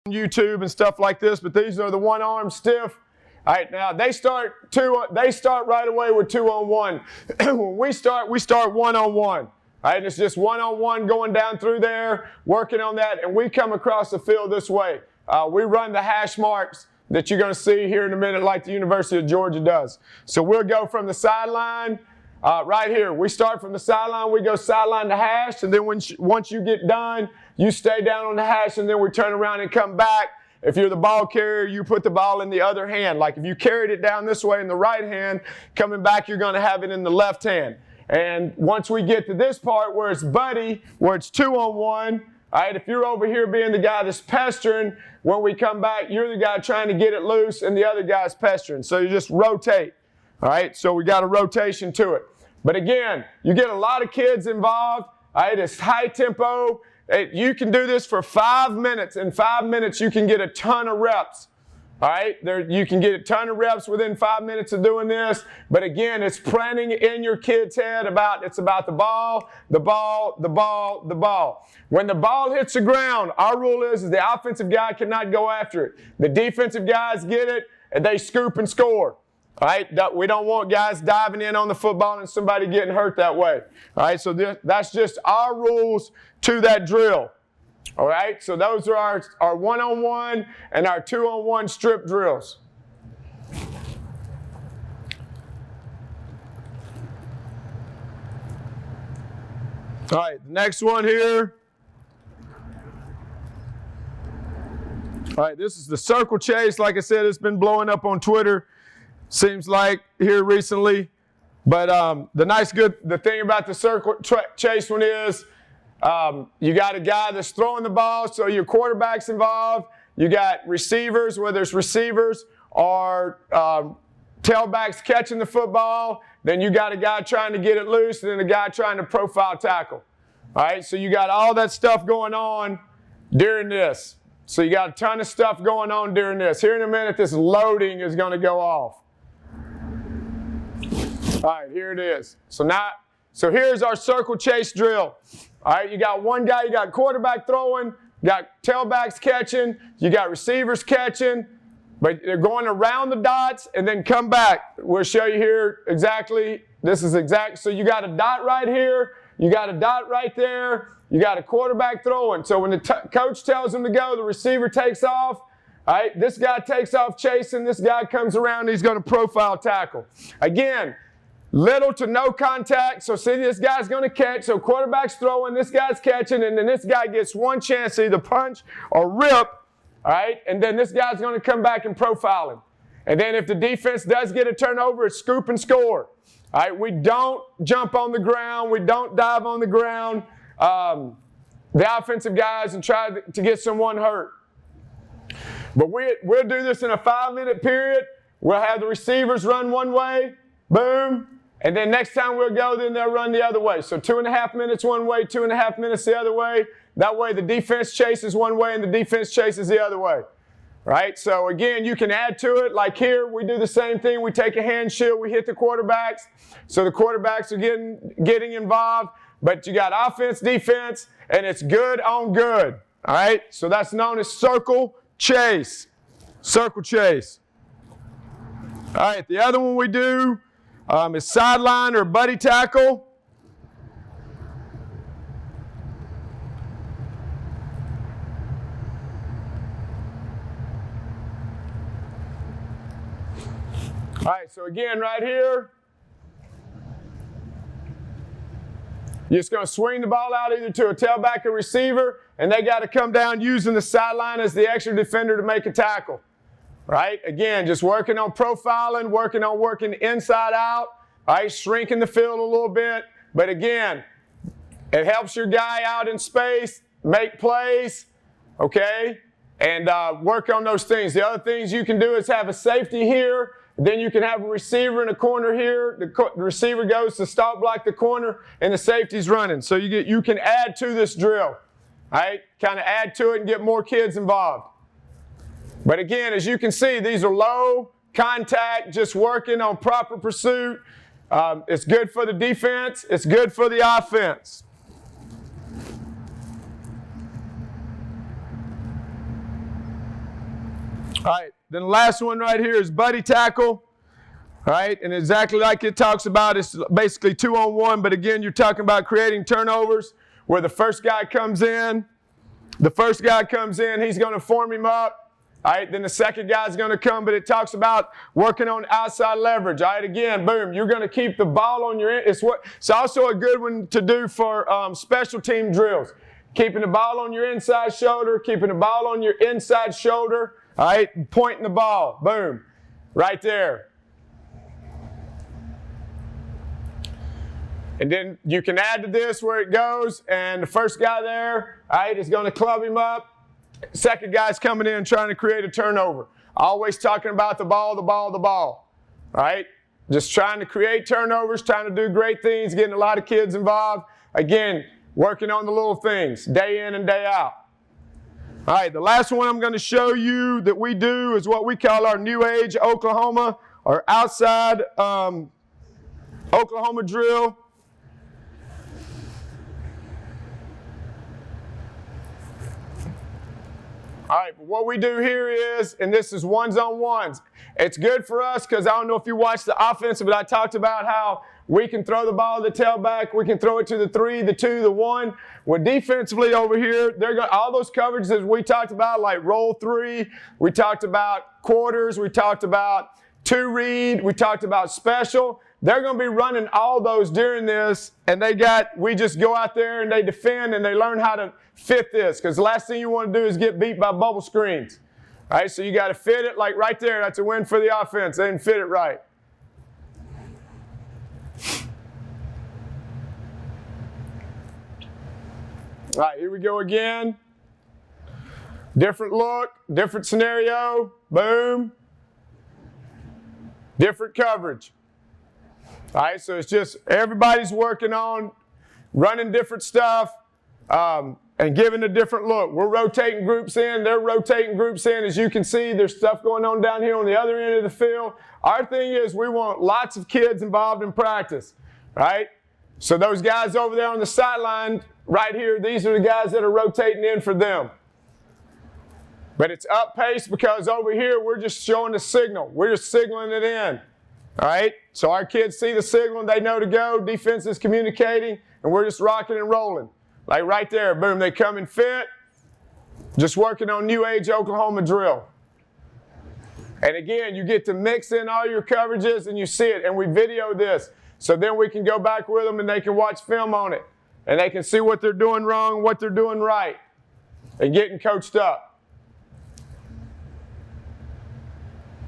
YouTube and stuff like this, but these are the one arm stiff. All right, now they start right away with 2-on-1. When we start 1-on-1. All right, it's just 1-on-1 going down through there, working on that, and we come across the field this way. We run the hash marks that you're going to see here in a minute like the University of Georgia does. So we'll go from the sideline right here. We start from the sideline, we go sideline to hash, and then once you get done, you stay down on the hash, and then we turn around and come back. If you're the ball carrier, you put the ball in the other hand. Like if you carried it down this way in the right hand, coming back, you're going to have it in the left hand. And once we get to this part where it's buddy, where it's 2-on-1, all right, if you're over here being the guy that's pestering, when we come back, you're the guy trying to get it loose, and the other guy's pestering. So you just rotate. All right, so we got a rotation to it. But again, you get a lot of kids involved. All right, it's high tempo. You can do this for 5 minutes. In 5 minutes, you can get a ton of reps. All right, you can get a ton of reps within 5 minutes of doing this. But again, it's planting in your kid's head it's about the ball, the ball, the ball, the ball. When the ball hits the ground, our rule is the offensive guy cannot go after it. The defensive guys get it, and they scoop and score. All right, we don't want guys diving in on the football and somebody getting hurt that way. All right, so that's just our rules to that drill. All right, so those are our 1-on-1 and our 2-on-1 strip drills. All right, the next one here. All right, this is the circle chase. Like I said, it's been blowing up on Twitter. Seems like here recently, but the thing about the circle chase one is you got a guy that's throwing the ball, so your quarterback's involved. You got receivers, whether it's receivers or tailbacks catching the football. Then you got a guy trying to get it loose, and then a guy trying to profile tackle. All right, so you got all that stuff going on during this. So you got a ton of stuff going on during this. Here in a minute, this loading is going to go off. All right, here it is. So here's our circle chase drill. All right, you got one guy, you got quarterback throwing, you got tailbacks catching, you got receivers catching, but they're going around the dots and then come back. We'll show you here exactly. This is exact. So you got a dot right here, you got a dot right there, you got a quarterback throwing. So when the coach tells him to go, the receiver takes off. All right, this guy takes off chasing, this guy comes around, he's going to profile tackle. Again, little to no contact, so see this guy's going to catch, so quarterback's throwing, this guy's catching, and then this guy gets one chance to either punch or rip, all right, and then this guy's going to come back and profile him. And then if the defense does get a turnover, it's scoop and score. All right, we don't jump on the ground, we don't dive on the ground, the offensive guys, and try to get someone hurt. But we'll do this in a 5-minute period. We'll have the receivers run one way, boom, and then next time we'll go, then they'll run the other way. So 2.5 minutes one way, 2.5 minutes the other way. That way the defense chases one way and the defense chases the other way. Right? So again, you can add to it. Like here, we do the same thing. We take a hand shield, we hit the quarterbacks. So the quarterbacks are getting involved. But you got offense, defense, and it's good on good. All right? So that's known as circle chase. Circle chase. All right, the other one we do is sideline or buddy tackle. All right, so again, right here, you're just going to swing the ball out either to a tailback or receiver, and they got to come down using the sideline as the extra defender to make a tackle. Right? Again, just working on profiling, working inside out, right? Shrinking the field a little bit. But again, it helps your guy out in space, make plays, okay? And work on those things. The other things you can do is have a safety here. Then you can have a receiver in a corner here. The receiver goes to stop block the corner, and the safety's running. So you can add to this drill, right? Kind of add to it and get more kids involved. But again, as you can see, these are low contact, just working on proper pursuit. It's good for the defense. It's good for the offense. All right, then the last one right here is buddy tackle. All right, and exactly like it talks about, it's basically 2-on-1, but again, you're talking about creating turnovers where the first guy comes in. The first guy comes in, he's going to form him up. All right, then the second guy's going to come, but it talks about working on outside leverage. All right, again, boom, you're going to keep the ball on your end. It's also a good one to do for special team drills. Keeping the ball on your inside shoulder, keeping the ball on your inside shoulder. All right, pointing the ball, boom, right there. And then you can add to this where it goes, and the first guy there, all right, is going to club him up. Second guy's coming in trying to create a turnover. Always talking about the ball, the ball, the ball. All right? Just trying to create turnovers, trying to do great things, getting a lot of kids involved. Again, working on the little things, day in and day out. All right, the last one I'm going to show you that we do is what we call our New Age Oklahoma, or outside Oklahoma drill. All right, but what we do here is, and this is ones-on-ones. It's good for us because I don't know if you watched the offensive, but I talked about how we can throw the ball to the tailback, we can throw it to the 3, the 2, the 1. Well, defensively over here, all those coverages we talked about, like roll 3, we talked about quarters, we talked about 2 read, we talked about special. They're going to be running all those during this, and we just go out there and they defend and they learn how to fit this, because the last thing you want to do is get beat by bubble screens. All right, so you got to fit it like right there. That's a win for the offense. They didn't fit it right. All right, here we go again. Different look, different scenario, boom. Different coverage. All right, so it's just everybody's working on running different stuff and giving a different look. We're rotating groups in. They're rotating groups in. As you can see, there's stuff going on down here on the other end of the field. Our thing is we want lots of kids involved in practice, right? So those guys over there on the sideline right here, these are the guys that are rotating in for them. But it's up pace because over here we're just showing the signal. We're just signaling it in. All right? So our kids see the signal, they know to go, defense is communicating, and we're just rocking and rolling. Like right there, boom, they come and fit. Just working on New Age Oklahoma drill. And again, you get to mix in all your coverages and you see it, and we video this. So then we can go back with them and they can watch film on it. And they can see what they're doing wrong, what they're doing right, and getting coached up.